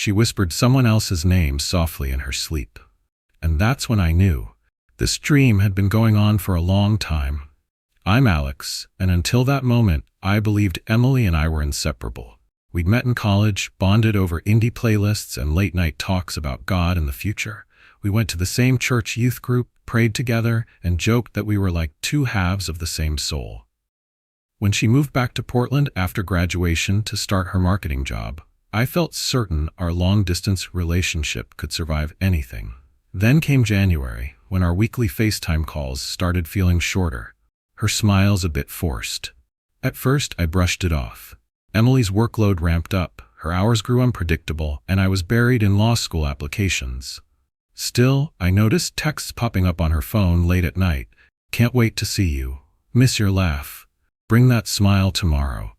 She whispered someone else's name softly in her sleep. And that's when I knew. This dream had been going on for a long time. I'm Alex, and until that moment, I believed Emily and I were inseparable. We'd met in college, bonded over indie playlists and late-night talks about God and the future. We went to the same church youth group, prayed together, and joked that we were like two halves of the same soul. When she moved back to Portland after graduation to start her marketing job, I felt certain our long-distance relationship could survive anything. Then came January, when our weekly FaceTime calls started feeling shorter, her smiles a bit forced. At first, I brushed it off. Emily's workload ramped up, her hours grew unpredictable, and I was buried in law school applications. Still, I noticed texts popping up on her phone late at night. Can't wait to see you. Miss your laugh. Bring that smile tomorrow.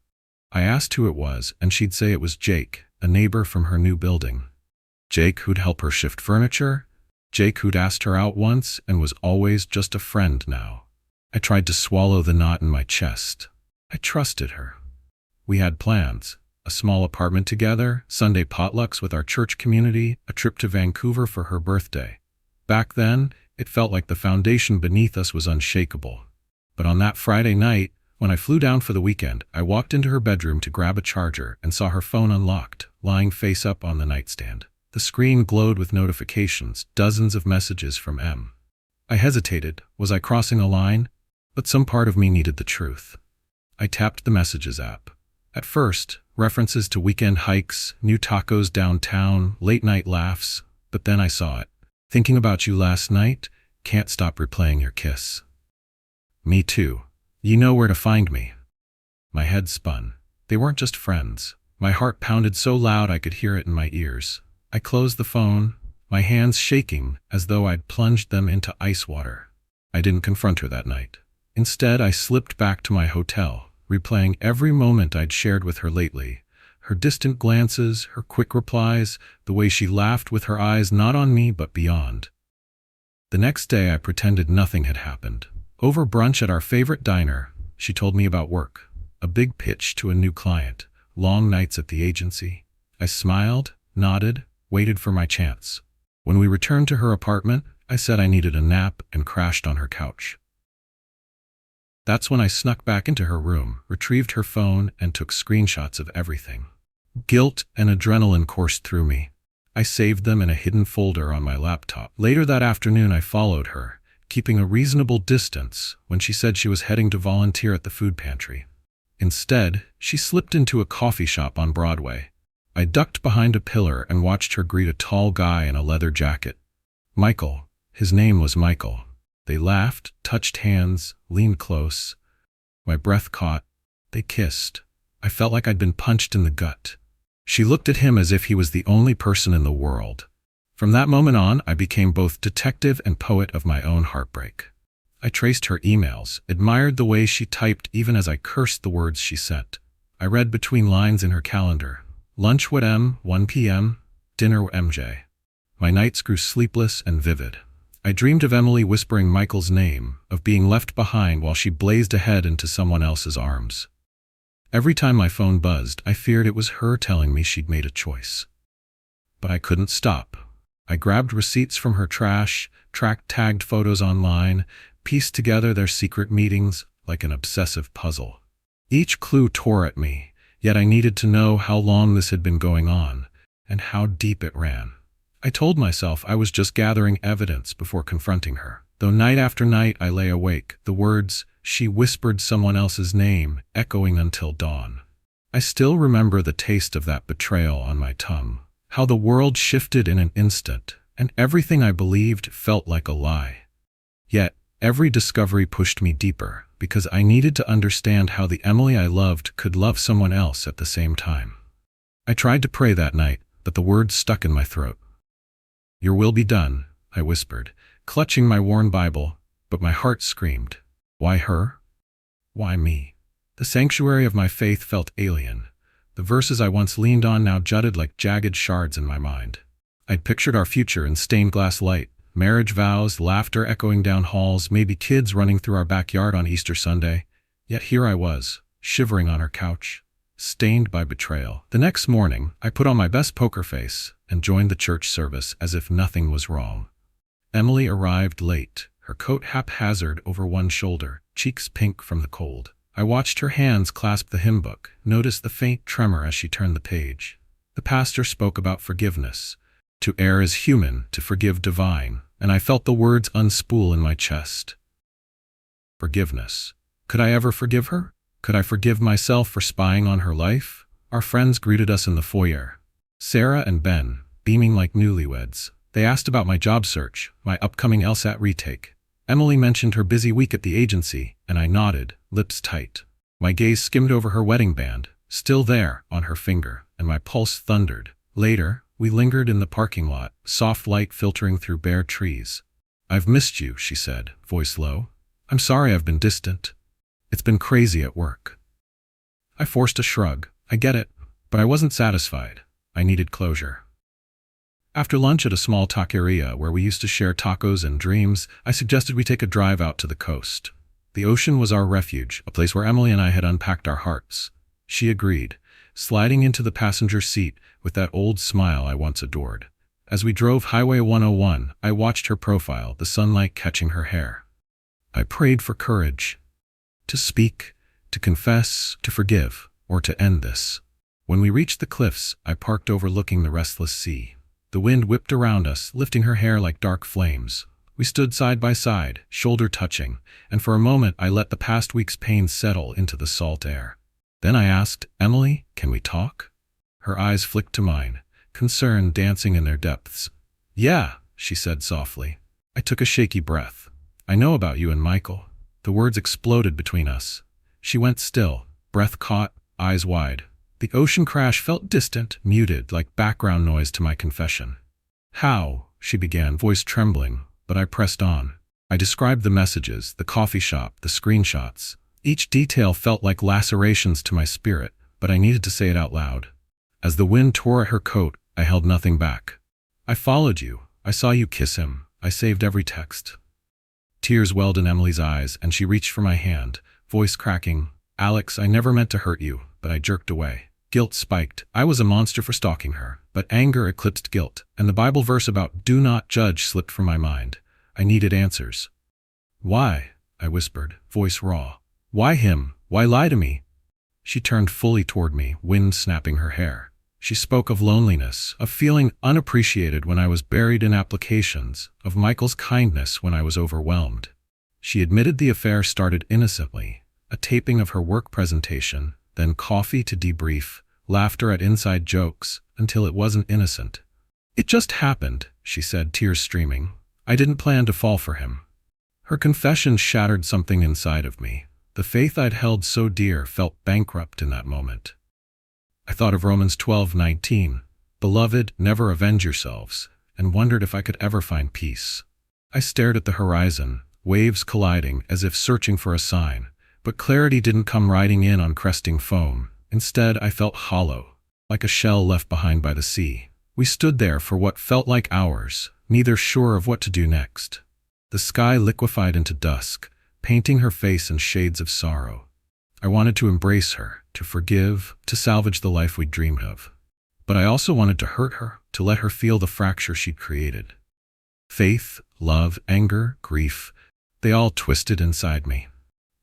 I asked who it was, and she'd say it was Jake, a neighbor from her new building. Jake who'd help her shift furniture? Jake who'd asked her out once and was always just a friend now. I tried to swallow the knot in my chest. I trusted her. We had plans. A small apartment together, Sunday potlucks with our church community, a trip to Vancouver for her birthday. Back then, it felt like the foundation beneath us was unshakable. But on that Friday night, when I flew down for the weekend, I walked into her bedroom to grab a charger and saw her phone unlocked, lying face up on the nightstand. The screen glowed with notifications, dozens of messages from Em. I hesitated. Was I crossing a line? But some part of me needed the truth. I tapped the Messages app. At first, references to weekend hikes, new tacos downtown, late-night laughs, but then I saw it. Thinking about you last night, can't stop replaying your kiss. Me too. You know where to find me. My head spun. They weren't just friends. My heart pounded so loud I could hear it in my ears. I closed the phone, my hands shaking as though I'd plunged them into ice water. I didn't confront her that night. Instead, I slipped back to my hotel, replaying every moment I'd shared with her lately. Her distant glances, her quick replies, the way she laughed with her eyes not on me but beyond. The next day I pretended nothing had happened. Over brunch at our favorite diner, she told me about work, a big pitch to a new client, long nights at the agency. I smiled, nodded, waited for my chance. When we returned to her apartment, I said I needed a nap and crashed on her couch. That's when I snuck back into her room, retrieved her phone, and took screenshots of everything. Guilt and adrenaline coursed through me. I saved them in a hidden folder on my laptop. Later that afternoon, I followed her, keeping a reasonable distance when she said she was heading to volunteer at the food pantry. Instead, she slipped into a coffee shop on Broadway. I ducked behind a pillar and watched her greet a tall guy in a leather jacket. Michael. His name was Michael. They laughed, touched hands, leaned close. My breath caught. They kissed. I felt like I'd been punched in the gut. She looked at him as if he was the only person in the world. From that moment on, I became both detective and poet of my own heartbreak. I traced her emails, admired the way she typed even as I cursed the words she sent. I read between lines in her calendar. Lunch with M, 1 p.m., dinner with MJ. My nights grew sleepless and vivid. I dreamed of Emily whispering Michael's name, of being left behind while she blazed ahead into someone else's arms. Every time my phone buzzed, I feared it was her telling me she'd made a choice. But I couldn't stop. I grabbed receipts from her trash, tracked tagged photos online, pieced together their secret meetings like an obsessive puzzle. Each clue tore at me, yet I needed to know how long this had been going on, and how deep it ran. I told myself I was just gathering evidence before confronting her, though night after night I lay awake, the words, "She whispered someone else's name," echoing until dawn. I still remember the taste of that betrayal on my tongue, how the world shifted in an instant, and everything I believed felt like a lie. Yet, every discovery pushed me deeper, because I needed to understand how the Emily I loved could love someone else at the same time. I tried to pray that night, but the words stuck in my throat. "Your will be done," I whispered, clutching my worn Bible, but my heart screamed. Why her? Why me? The sanctuary of my faith felt alien. The verses I once leaned on now jutted like jagged shards in my mind. I'd pictured our future in stained glass light, marriage vows, laughter echoing down halls, maybe kids running through our backyard on Easter Sunday. Yet here I was, shivering on her couch, stained by betrayal. The next morning, I put on my best poker face and joined the church service as if nothing was wrong. Emily arrived late, her coat haphazard over one shoulder, cheeks pink from the cold. I watched her hands clasp the hymn book, noticed the faint tremor as she turned the page. The pastor spoke about forgiveness. To err is human, to forgive divine, and I felt the words unspool in my chest. Forgiveness. Could I ever forgive her? Could I forgive myself for spying on her life? Our friends greeted us in the foyer. Sarah and Ben, beaming like newlyweds. They asked about my job search, my upcoming LSAT retake. Emily mentioned her busy week at the agency, and I nodded, lips tight. My gaze skimmed over her wedding band, still there, on her finger, and my pulse thundered. Later, we lingered in the parking lot, soft light filtering through bare trees. "I've missed you," she said, voice low. "I'm sorry I've been distant. It's been crazy at work." I forced a shrug. I get it, but I wasn't satisfied. I needed closure. After lunch at a small taqueria where we used to share tacos and dreams, I suggested we take a drive out to the coast. The ocean was our refuge, a place where Emily and I had unpacked our hearts. She agreed, sliding into the passenger seat with that old smile I once adored. As we drove Highway 101, I watched her profile, the sunlight catching her hair. I prayed for courage. To speak, to confess, to forgive, or to end this. When we reached the cliffs, I parked overlooking the restless sea. The wind whipped around us, lifting her hair like dark flames. We stood side by side, shoulder touching, and for a moment I let the past week's pain settle into the salt air. Then I asked, "Emily, can we talk?" Her eyes flicked to mine, concern dancing in their depths. "Yeah," she said softly. I took a shaky breath. "I know about you and Michael." The words exploded between us. She went still, breath caught, eyes wide. The ocean crash felt distant, muted, like background noise to my confession. "How?" she began, voice trembling, but I pressed on. I described the messages, the coffee shop, the screenshots. Each detail felt like lacerations to my spirit, but I needed to say it out loud. As the wind tore at her coat, I held nothing back. "I followed you. I saw you kiss him. I saved every text." Tears welled in Emily's eyes, and she reached for my hand, voice cracking. "Alex, I never meant to hurt you," but I jerked away. Guilt spiked. I was a monster for stalking her, but anger eclipsed guilt, and the Bible verse about "do not judge" slipped from my mind. I needed answers. "Why?" I whispered, voice raw. "Why him? Why lie to me?" She turned fully toward me, wind snapping her hair. She spoke of loneliness, of feeling unappreciated when I was buried in applications, of Michael's kindness when I was overwhelmed. She admitted the affair started innocently, a taping of her work presentation, then coffee to debrief, laughter at inside jokes, until it wasn't innocent. "It just happened," she said, tears streaming. "I didn't plan to fall for him." Her confession shattered something inside of me. The faith I'd held so dear felt bankrupt in that moment. I thought of Romans 12:19, "Beloved, never avenge yourselves," and wondered if I could ever find peace. I stared at the horizon, waves colliding as if searching for a sign, but clarity didn't come riding in on cresting foam. Instead, I felt hollow, like a shell left behind by the sea. We stood there for what felt like hours, neither sure of what to do next. The sky liquefied into dusk, painting her face in shades of sorrow. I wanted to embrace her, to forgive, to salvage the life we'd dreamed of. But I also wanted to hurt her, to let her feel the fracture she'd created. Faith, love, anger, grief, they all twisted inside me.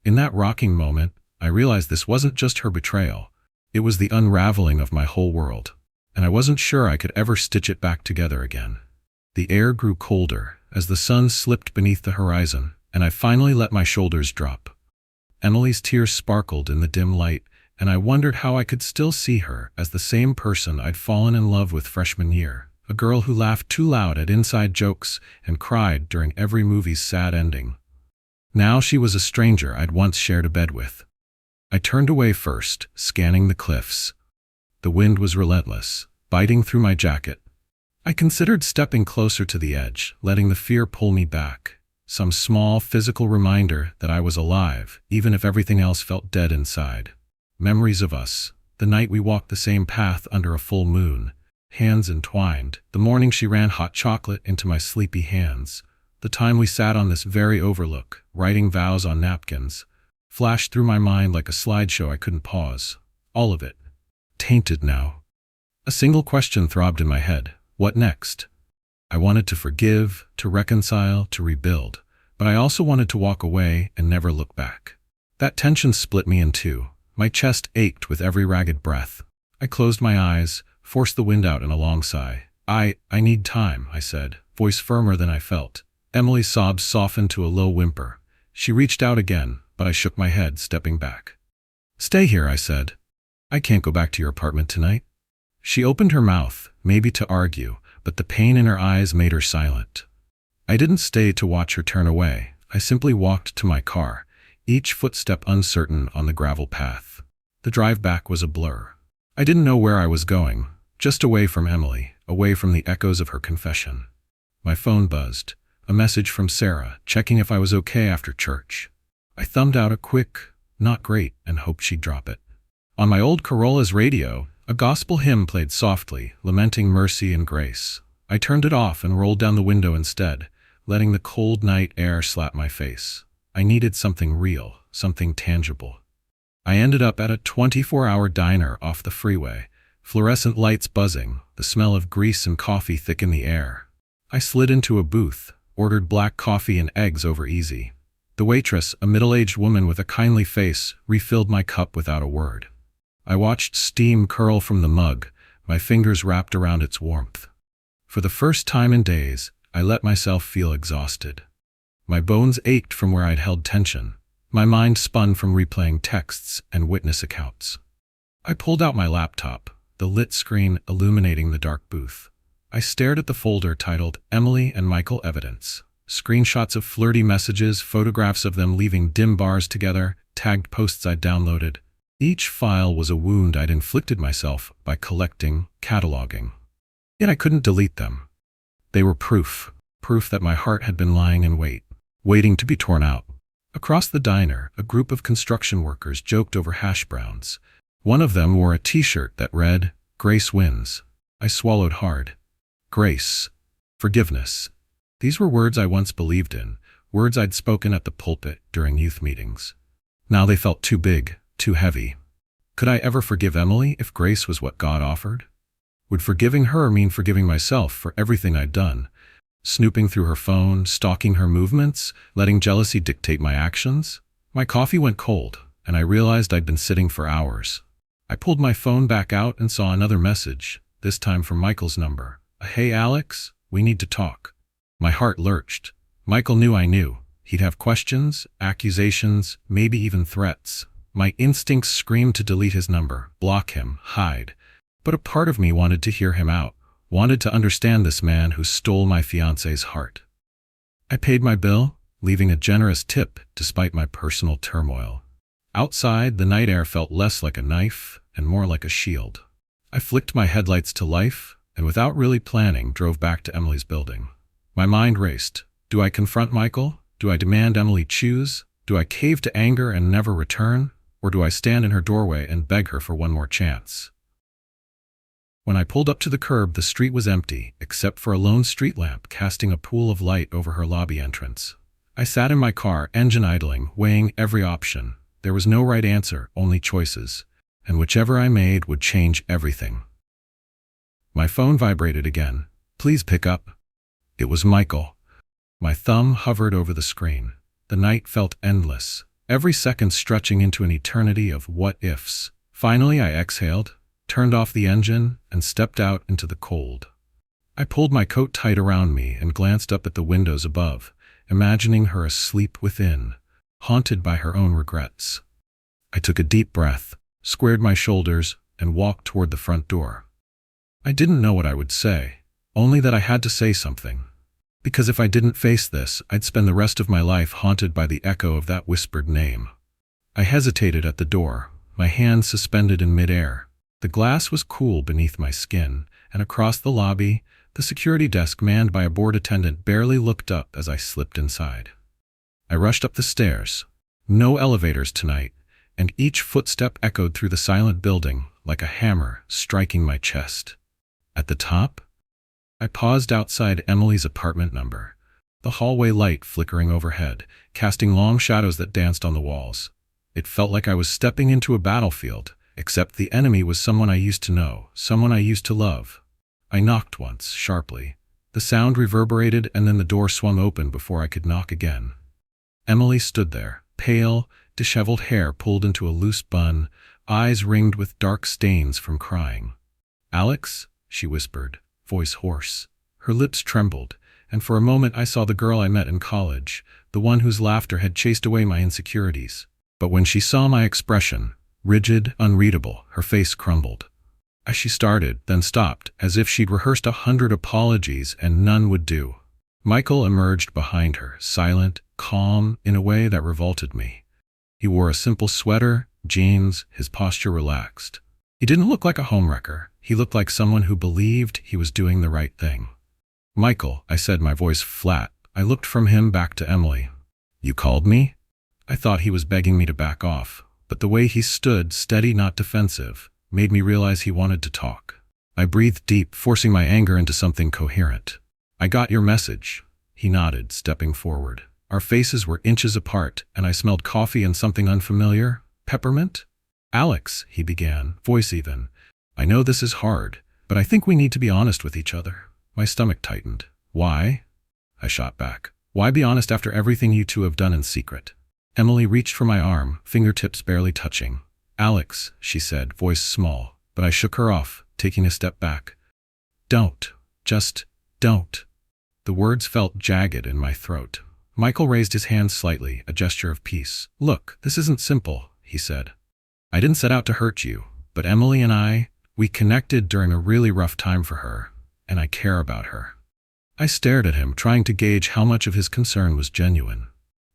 In that rocking moment, I realized this wasn't just her betrayal. It was the unraveling of my whole world, and I wasn't sure I could ever stitch it back together again. The air grew colder as the sun slipped beneath the horizon, and I finally let my shoulders drop. Emily's tears sparkled in the dim light, and I wondered how I could still see her as the same person I'd fallen in love with freshman year, a girl who laughed too loud at inside jokes and cried during every movie's sad ending. Now she was a stranger I'd once shared a bed with. I turned away first, scanning the cliffs. The wind was relentless, biting through my jacket. I considered stepping closer to the edge, letting the fear pull me back. Some small physical reminder that I was alive, even if everything else felt dead inside. Memories of us, the night we walked the same path under a full moon, hands entwined, the morning she ran hot chocolate into my sleepy hands, the time we sat on this very overlook, writing vows on napkins, flashed through my mind like a slideshow I couldn't pause. All of it, tainted now. A single question throbbed in my head. What next? I wanted to forgive, to reconcile, to rebuild, but I also wanted to walk away and never look back. That tension split me in two. My chest ached with every ragged breath. I closed my eyes, forced the wind out in a long sigh. I need time, I said, voice firmer than I felt. Emily's sobs softened to a low whimper. She reached out again, but I shook my head, stepping back. Stay here, I said. I can't go back to your apartment tonight. She opened her mouth, maybe to argue, but the pain in her eyes made her silent. I didn't stay to watch her turn away. I simply walked to my car, each footstep uncertain on the gravel path. The drive back was a blur. I didn't know where I was going, just away from Emily, away from the echoes of her confession. My phone buzzed. A message from Sarah, checking if I was okay after church. I thumbed out a quick, "not great," and hoped she'd drop it. On my old Corolla's radio, a gospel hymn played softly, lamenting mercy and grace. I turned it off and rolled down the window instead, letting the cold night air slap my face. I needed something real, something tangible. I ended up at a 24-hour diner off the freeway, fluorescent lights buzzing, the smell of grease and coffee thick in the air. I slid into a booth, ordered black coffee and eggs over easy. The waitress, a middle-aged woman with a kindly face, refilled my cup without a word. I watched steam curl from the mug, my fingers wrapped around its warmth. For the first time in days, I let myself feel exhausted. My bones ached from where I'd held tension. My mind spun from replaying texts and witness accounts. I pulled out my laptop, the lit screen illuminating the dark booth. I stared at the folder titled Emily and Michael Evidence. Screenshots of flirty messages, photographs of them leaving dim bars together, tagged posts I'd downloaded. Each file was a wound I'd inflicted myself by collecting, cataloging. Yet I couldn't delete them. They were proof that my heart had been lying in wait, waiting to be torn out. Across the diner, a group of construction workers joked over hash browns. One of them wore a t-shirt that read, "Grace wins." I swallowed hard. Grace. Forgiveness. These were words I once believed in, words I'd spoken at the pulpit during youth meetings. Now they felt too big, too heavy. Could I ever forgive Emily if grace was what God offered? Would forgiving her mean forgiving myself for everything I'd done? Snooping through her phone, stalking her movements, letting jealousy dictate my actions? My coffee went cold, and I realized I'd been sitting for hours. I pulled my phone back out and saw another message, this time from Michael's number. "Hey Alex, we need to talk." My heart lurched. Michael knew I knew. He'd have questions, accusations, maybe even threats. My instincts screamed to delete his number, block him, hide. But a part of me wanted to hear him out, wanted to understand this man who stole my fiancé's heart. I paid my bill, leaving a generous tip despite my personal turmoil. Outside, the night air felt less like a knife and more like a shield. I flicked my headlights to life, and without really planning, drove back to Emily's building. My mind raced. Do I confront Michael? Do I demand Emily choose? Do I cave to anger and never return? Or do I stand in her doorway and beg her for one more chance? When I pulled up to the curb, the street was empty, except for a lone street lamp casting a pool of light over her lobby entrance. I sat in my car, engine idling, weighing every option. There was no right answer, only choices, and whichever I made would change everything. My phone vibrated again. "Please pick up." It was Michael. My thumb hovered over the screen. The night felt endless, every second stretching into an eternity of what-ifs. Finally, I exhaled, turned off the engine, and stepped out into the cold. I pulled my coat tight around me and glanced up at the windows above, imagining her asleep within, haunted by her own regrets. I took a deep breath, squared my shoulders, and walked toward the front door. I didn't know what I would say, only that I had to say something. Because if I didn't face this, I'd spend the rest of my life haunted by the echo of that whispered name. I hesitated at the door, my hands suspended in midair. The glass was cool beneath my skin, and across the lobby, the security desk manned by a board attendant barely looked up as I slipped inside. I rushed up the stairs. No elevators tonight, and each footstep echoed through the silent building like a hammer striking my chest. At the top, I paused outside Emily's apartment number, the hallway light flickering overhead, casting long shadows that danced on the walls. It felt like I was stepping into a battlefield, except the enemy was someone I used to know, someone I used to love. I knocked once, sharply. The sound reverberated and then the door swung open before I could knock again. Emily stood there, pale, disheveled hair pulled into a loose bun, eyes ringed with dark stains from crying. "Alex?" she whispered, voice hoarse. Her lips trembled, and for a moment I saw the girl I met in college, the one whose laughter had chased away my insecurities. But when she saw my expression, rigid, unreadable, her face crumbled. She started, then stopped, as if she'd rehearsed 100 apologies and none would do. Michael emerged behind her, silent, calm, in a way that revolted me. He wore a simple sweater, jeans, his posture relaxed. He didn't look like a homewrecker. He looked like someone who believed he was doing the right thing. "Michael," I said, my voice flat. I looked from him back to Emily. "You called me?" I thought he was begging me to back off, but the way he stood, steady, not defensive, made me realize he wanted to talk. I breathed deep, forcing my anger into something coherent. "I got your message." He nodded, stepping forward. Our faces were inches apart, and I smelled coffee and something unfamiliar. Peppermint? "Alex," he began, voice even. "I know this is hard, but I think we need to be honest with each other." My stomach tightened. "Why?" I shot back. "Why be honest after everything you two have done in secret?" Emily reached for my arm, fingertips barely touching. "Alex," she said, voice small, but I shook her off, taking a step back. "Don't. Just don't." The words felt jagged in my throat. Michael raised his hand slightly, a gesture of peace. "Look, this isn't simple," he said. "I didn't set out to hurt you, but Emily and we connected during a really rough time for her, and I care about her." I stared at him, trying to gauge how much of his concern was genuine.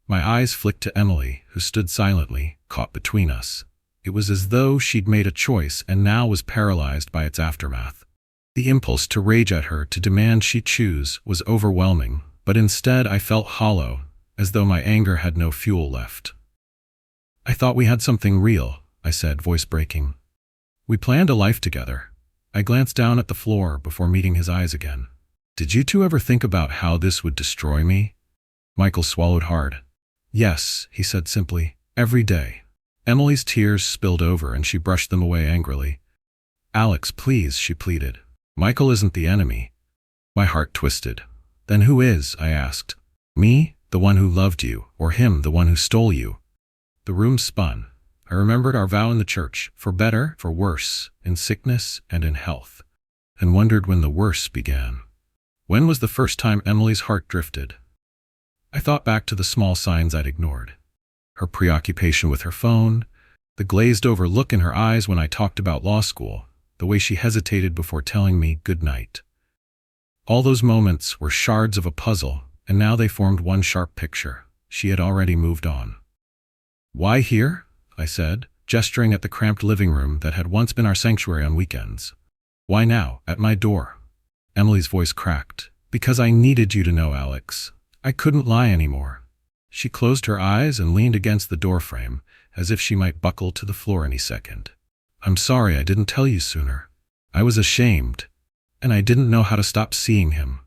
My eyes flicked to Emily, who stood silently, caught between us. It was as though she'd made a choice and now was paralyzed by its aftermath. The impulse to rage at her, to demand she choose, was overwhelming, but instead I felt hollow, as though my anger had no fuel left. "I thought we had something real," I said, voice breaking. "We planned a life together." I glanced down at the floor before meeting his eyes again. "Did you two ever think about how this would destroy me?" Michael swallowed hard. "Yes," he said simply, "every day." Emily's tears spilled over and she brushed them away angrily. "Alex, please," she pleaded. "Michael isn't the enemy." My heart twisted. "Then who is?" I asked. "Me, the one who loved you, or him, the one who stole you?" The room spun. I remembered our vow in the church, for better, for worse, in sickness and in health, and wondered when the worse began. When was the first time Emily's heart drifted? I thought back to the small signs I'd ignored. Her preoccupation with her phone, the glazed-over look in her eyes when I talked about law school, the way she hesitated before telling me good night. All those moments were shards of a puzzle, and now they formed one sharp picture. She had already moved on. "Why here?" I said, gesturing at the cramped living room that had once been our sanctuary on weekends. "Why now, at my door?" Emily's voice cracked. "Because I needed you to know, Alex. I couldn't lie anymore." She closed her eyes and leaned against the doorframe, as if she might buckle to the floor any second. "I'm sorry I didn't tell you sooner. I was ashamed, and I didn't know how to stop seeing him."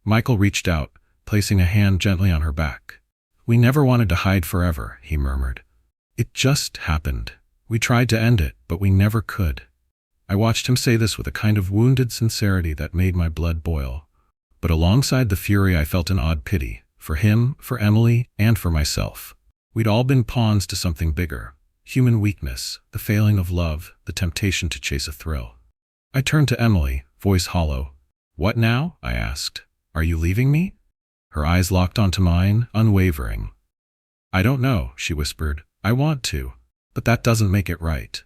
Michael reached out, placing a hand gently on her back. "We never wanted to hide forever," he murmured. "It just happened. We tried to end it, but we never could." I watched him say this with a kind of wounded sincerity that made my blood boil. But alongside the fury I felt an odd pity. For him, for Emily, and for myself. We'd all been pawns to something bigger. Human weakness, the failing of love, the temptation to chase a thrill. I turned to Emily, voice hollow. "What now?" I asked. "Are you leaving me?" Her eyes locked onto mine, unwavering. "I don't know," she whispered. "I want to, but that doesn't make it right."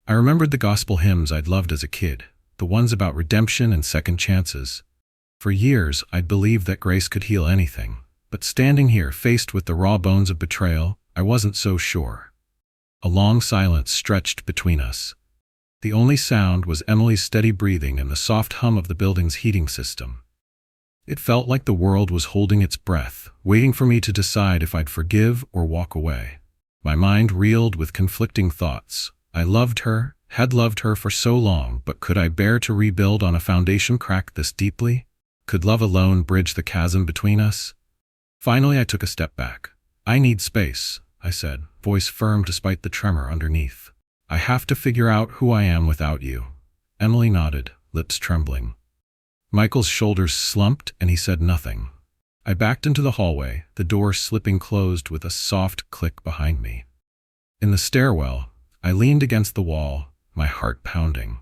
I remembered the gospel hymns I'd loved as a kid, the ones about redemption and second chances. For years, I'd believed that grace could heal anything, but standing here faced with the raw bones of betrayal, I wasn't so sure. A long silence stretched between us. The only sound was Emily's steady breathing and the soft hum of the building's heating system. It felt like the world was holding its breath, waiting for me to decide if I'd forgive or walk away. My mind reeled with conflicting thoughts. I loved her, had loved her for so long, but could I bear to rebuild on a foundation cracked this deeply? Could love alone bridge the chasm between us? Finally, I took a step back. "I need space," I said, voice firm despite the tremor underneath. I have to figure out who I am without you. Emily nodded, lips trembling. Michael's shoulders slumped and he said nothing. I backed into the hallway, the door slipping closed with a soft click behind me. In the stairwell, I leaned against the wall, my heart pounding.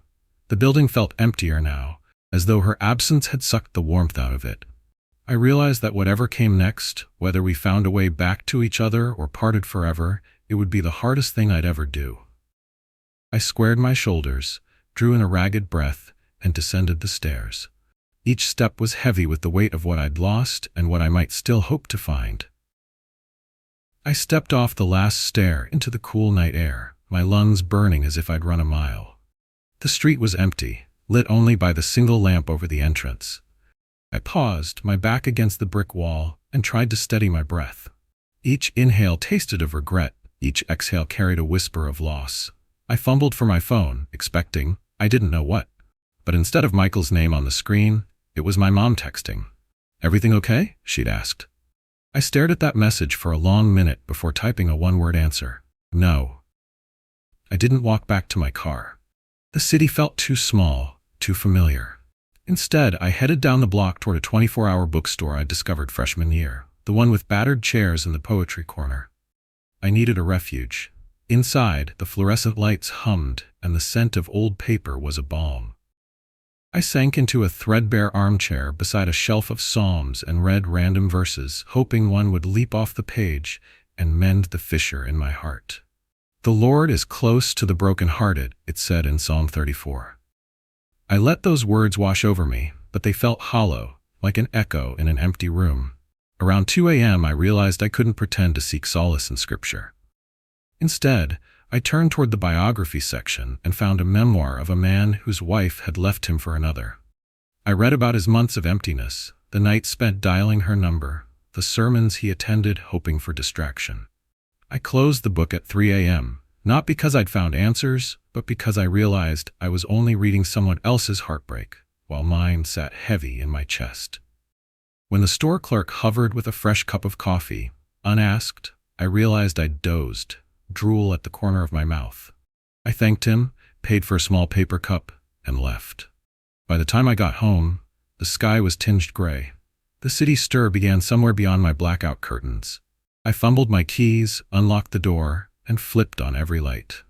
The building felt emptier now, as though her absence had sucked the warmth out of it. I realized that whatever came next, whether we found a way back to each other or parted forever, it would be the hardest thing I'd ever do. I squared my shoulders, drew in a ragged breath, and descended the stairs. Each step was heavy with the weight of what I'd lost and what I might still hope to find. I stepped off the last stair into the cool night air, my lungs burning as if I'd run a mile. The street was empty, lit only by the single lamp over the entrance. I paused, my back against the brick wall, and tried to steady my breath. Each inhale tasted of regret, each exhale carried a whisper of loss. I fumbled for my phone, expecting, I didn't know what. But instead of Michael's name on the screen, it was my mom texting. "Everything okay?" she'd asked. I stared at that message for a long minute before typing a one-word answer. No. I didn't walk back to my car. The city felt too small, too familiar. Instead, I headed down the block toward a 24-hour bookstore I'd discovered freshman year, the one with battered chairs in the poetry corner. I needed a refuge. Inside, the fluorescent lights hummed, and the scent of old paper was a balm. I sank into a threadbare armchair beside a shelf of psalms and read random verses, hoping one would leap off the page and mend the fissure in my heart. "The Lord is close to the brokenhearted," it said in Psalm 34. I let those words wash over me, but they felt hollow, like an echo in an empty room. Around 2 a.m. I realized I couldn't pretend to seek solace in Scripture. Instead, I turned toward the biography section and found a memoir of a man whose wife had left him for another. I read about his months of emptiness, the nights spent dialing her number, the sermons he attended hoping for distraction. I closed the book at 3 a.m., not because I'd found answers, but because I realized I was only reading someone else's heartbreak, while mine sat heavy in my chest. When the store clerk hovered with a fresh cup of coffee, unasked, I realized I'd dozed, drool at the corner of my mouth. I thanked him, paid for a small paper cup, and left. By the time I got home, the sky was tinged gray. The city stir began somewhere beyond my blackout curtains. I fumbled my keys, unlocked the door, and flipped on every light.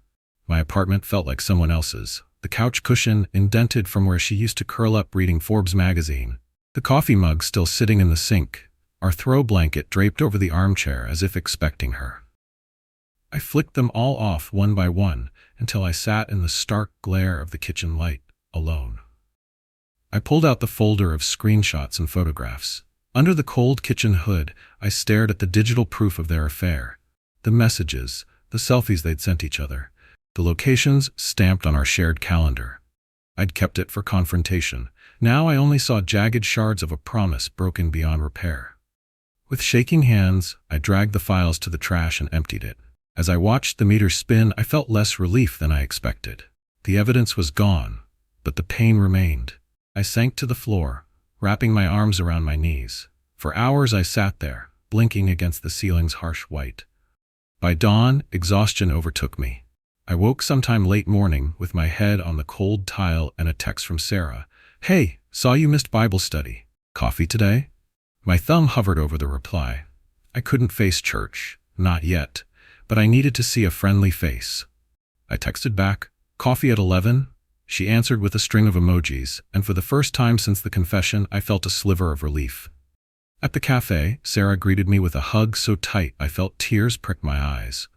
My apartment felt like someone else's, the couch cushion indented from where she used to curl up reading Forbes magazine, the coffee mug still sitting in the sink, our throw blanket draped over the armchair as if expecting her. I flicked them all off one by one until I sat in the stark glare of the kitchen light, alone. I pulled out the folder of screenshots and photographs. Under the cold kitchen hood, I stared at the digital proof of their affair. The messages, the selfies they'd sent each other, the locations stamped on our shared calendar. I'd kept it for confrontation. Now I only saw jagged shards of a promise broken beyond repair. With shaking hands, I dragged the files to the trash and emptied it. As I watched the meter spin, I felt less relief than I expected. The evidence was gone, but the pain remained. I sank to the floor, wrapping my arms around my knees. For hours I sat there, blinking against the ceiling's harsh white. By dawn, exhaustion overtook me. I woke sometime late morning with my head on the cold tile and a text from Sarah. "Hey, saw you missed Bible study. Coffee today?" My thumb hovered over the reply. I couldn't face church, not yet, but I needed to see a friendly face. I texted back, "Coffee at 11? She answered with a string of emojis, and for the first time since the confession, I felt a sliver of relief. At the cafe, Sarah greeted me with a hug so tight I felt tears prick my eyes.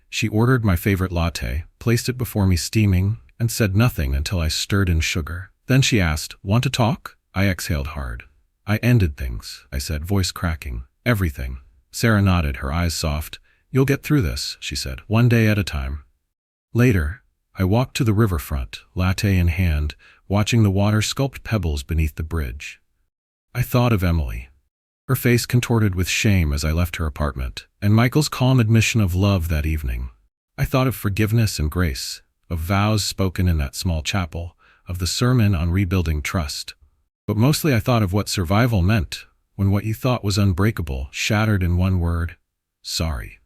She ordered my favorite latte, placed it before me steaming, and said nothing until I stirred in sugar. Then she asked, "Want to talk?" I exhaled hard. "I ended things," I said, voice cracking. "Everything." Sarah nodded, her eyes soft. "You'll get through this," she said, "one day at a time." Later, I walked to the riverfront, latte in hand, watching the water sculpt pebbles beneath the bridge. I thought of Emily. Her face contorted with shame as I left her apartment, and Michael's calm admission of love that evening. I thought of forgiveness and grace, of vows spoken in that small chapel, of the sermon on rebuilding trust. But mostly I thought of what survival meant, when what you thought was unbreakable shattered in one word: sorry.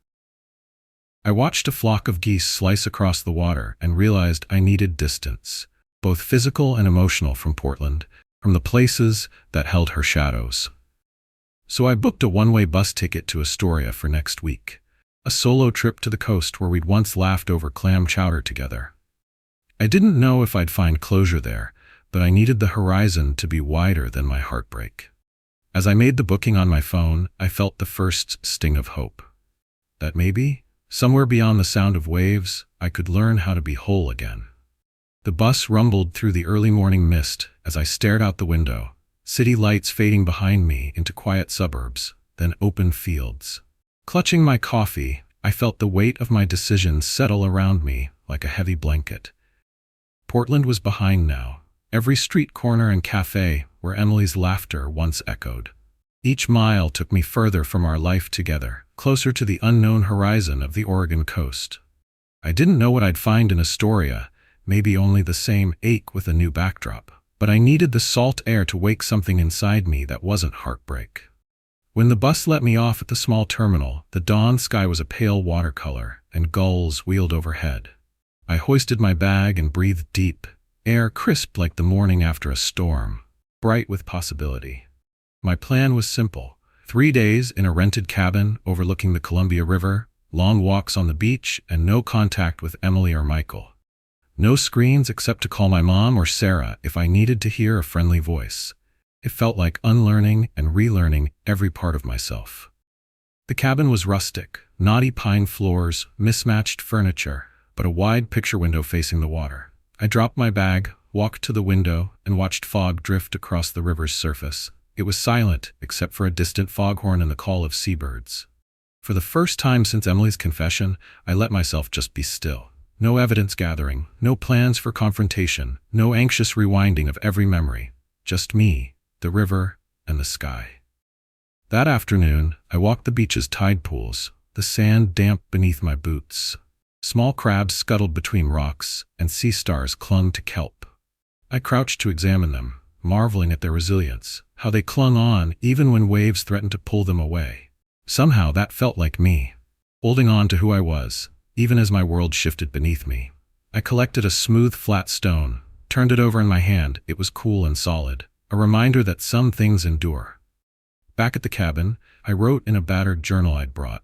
I watched a flock of geese slice across the water and realized I needed distance, both physical and emotional, from Portland, from the places that held her shadows. So I booked a one-way bus ticket to Astoria for next week, a solo trip to the coast where we'd once laughed over clam chowder together. I didn't know if I'd find closure there, but I needed the horizon to be wider than my heartbreak. As I made the booking on my phone, I felt the first sting of hope. That maybe, somewhere beyond the sound of waves, I could learn how to be whole again. The bus rumbled through the early morning mist as I stared out the window, city lights fading behind me into quiet suburbs, then open fields. Clutching my coffee, I felt the weight of my decisions settle around me like a heavy blanket. Portland was behind now, every street corner and cafe where Emily's laughter once echoed. Each mile took me further from our life together, closer to the unknown horizon of the Oregon coast. I didn't know what I'd find in Astoria, maybe only the same ache with a new backdrop, but I needed the salt air to wake something inside me that wasn't heartbreak. When the bus let me off at the small terminal, the dawn sky was a pale watercolor, and gulls wheeled overhead. I hoisted my bag and breathed deep, air crisp like the morning after a storm, bright with possibility. My plan was simple: 3 days in a rented cabin overlooking the Columbia River, long walks on the beach, and no contact with Emily or Michael. No screens except to call my mom or Sarah if I needed to hear a friendly voice. It felt like unlearning and relearning every part of myself. The cabin was rustic, knotty pine floors, mismatched furniture, but a wide picture window facing the water. I dropped my bag, walked to the window, and watched fog drift across the river's surface. It was silent, except for a distant foghorn and the call of seabirds. For the first time since Emily's confession, I let myself just be still. No evidence gathering, no plans for confrontation, no anxious rewinding of every memory. Just me, the river, and the sky. That afternoon, I walked the beach's tide pools, the sand damp beneath my boots. Small crabs scuttled between rocks, and sea stars clung to kelp. I crouched to examine them, marveling at their resilience, how they clung on even when waves threatened to pull them away. Somehow that felt like me, holding on to who I was, even as my world shifted beneath me. I collected a smooth, flat stone, turned it over in my hand. It was cool and solid, a reminder that some things endure. Back at the cabin, I wrote in a battered journal I'd brought.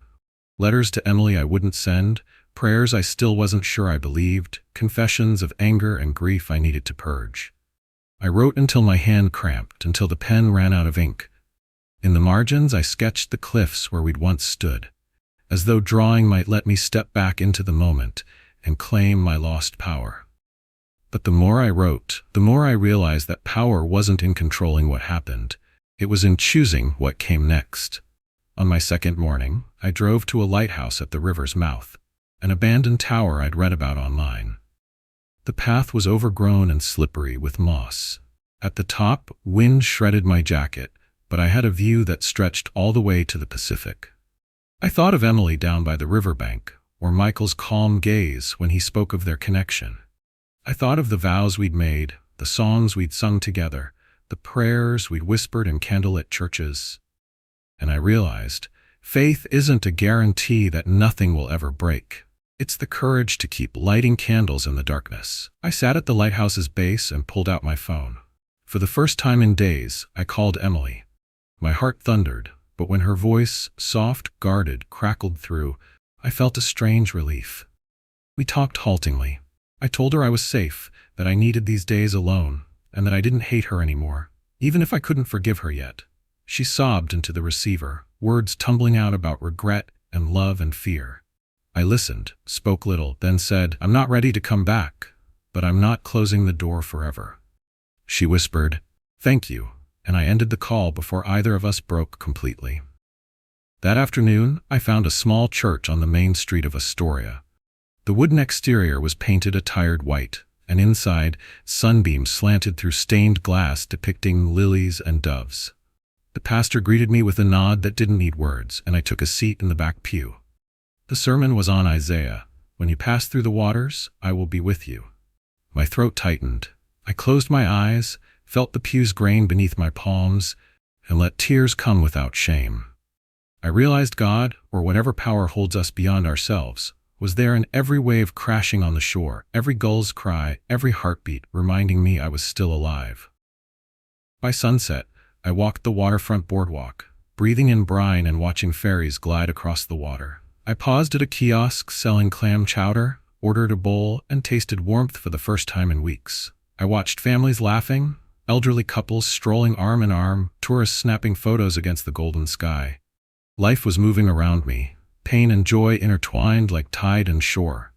Letters to Emily I wouldn't send, prayers I still wasn't sure I believed, confessions of anger and grief I needed to purge. I wrote until my hand cramped, until the pen ran out of ink. In the margins, I sketched the cliffs where we'd once stood, as though drawing might let me step back into the moment and claim my lost power. But the more I wrote, the more I realized that power wasn't in controlling what happened. It was in choosing what came next. On my second morning, I drove to a lighthouse at the river's mouth, an abandoned tower I'd read about online. The path was overgrown and slippery with moss. At the top, wind shredded my jacket, but I had a view that stretched all the way to the Pacific. I thought of Emily down by the riverbank, or Michael's calm gaze when he spoke of their connection. I thought of the vows we'd made, the songs we'd sung together, the prayers we'd whispered in candlelit churches. And I realized, faith isn't a guarantee that nothing will ever break. It's the courage to keep lighting candles in the darkness. I sat at the lighthouse's base and pulled out my phone. For the first time in days, I called Emily. My heart thundered, but when her voice, soft, guarded, crackled through, I felt a strange relief. We talked haltingly. I told her I was safe, that I needed these days alone, and that I didn't hate her anymore, even if I couldn't forgive her yet. She sobbed into the receiver, words tumbling out about regret and love and fear. I listened, spoke little, then said, "I'm not ready to come back, but I'm not closing the door forever." She whispered, "Thank you," and I ended the call before either of us broke completely. That afternoon, I found a small church on the main street of Astoria. The wooden exterior was painted a tired white, and inside, sunbeams slanted through stained glass depicting lilies and doves. The pastor greeted me with a nod that didn't need words, and I took a seat in the back pew. The sermon was on Isaiah, "When you pass through the waters, I will be with you." My throat tightened. I closed my eyes, felt the pew's grain beneath my palms, and let tears come without shame. I realized God, or whatever power holds us beyond ourselves, was there in every wave crashing on the shore, every gull's cry, every heartbeat reminding me I was still alive. By sunset, I walked the waterfront boardwalk, breathing in brine and watching ferries glide across the water. I paused at a kiosk selling clam chowder, ordered a bowl, and tasted warmth for the first time in weeks. I watched families laughing, elderly couples strolling arm in arm, tourists snapping photos against the golden sky. Life was moving around me, pain and joy intertwined like tide and shore.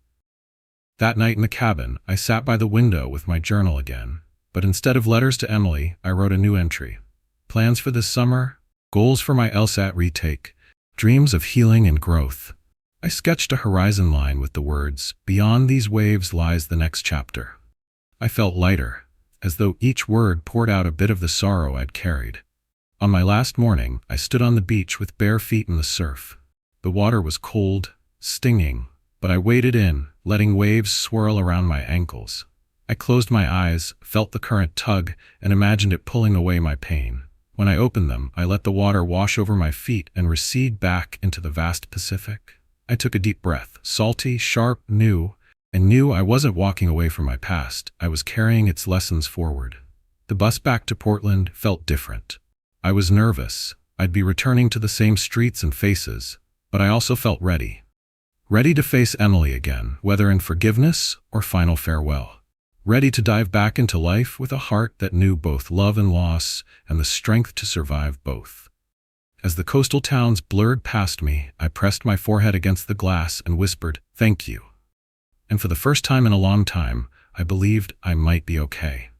That night in the cabin, I sat by the window with my journal again, but instead of letters to Emily, I wrote a new entry. Plans for this summer, goals for my LSAT retake, dreams of healing and growth. I sketched a horizon line with the words, "Beyond these waves lies the next chapter." I felt lighter, as though each word poured out a bit of the sorrow I'd carried. On my last morning, I stood on the beach with bare feet in the surf. The water was cold, stinging, but I waded in, letting waves swirl around my ankles. I closed my eyes, felt the current tug, and imagined it pulling away my pain. When I opened them, I let the water wash over my feet and recede back into the vast Pacific. I took a deep breath, salty, sharp, new, and knew I wasn't walking away from my past. I was carrying its lessons forward. The bus back to Portland felt different. I was nervous. I'd be returning to the same streets and faces, but I also felt ready. Ready to face Emily again, whether in forgiveness or final farewell. Ready to dive back into life with a heart that knew both love and loss and the strength to survive both. As the coastal towns blurred past me, I pressed my forehead against the glass and whispered, "Thank you." And for the first time in a long time, I believed I might be okay.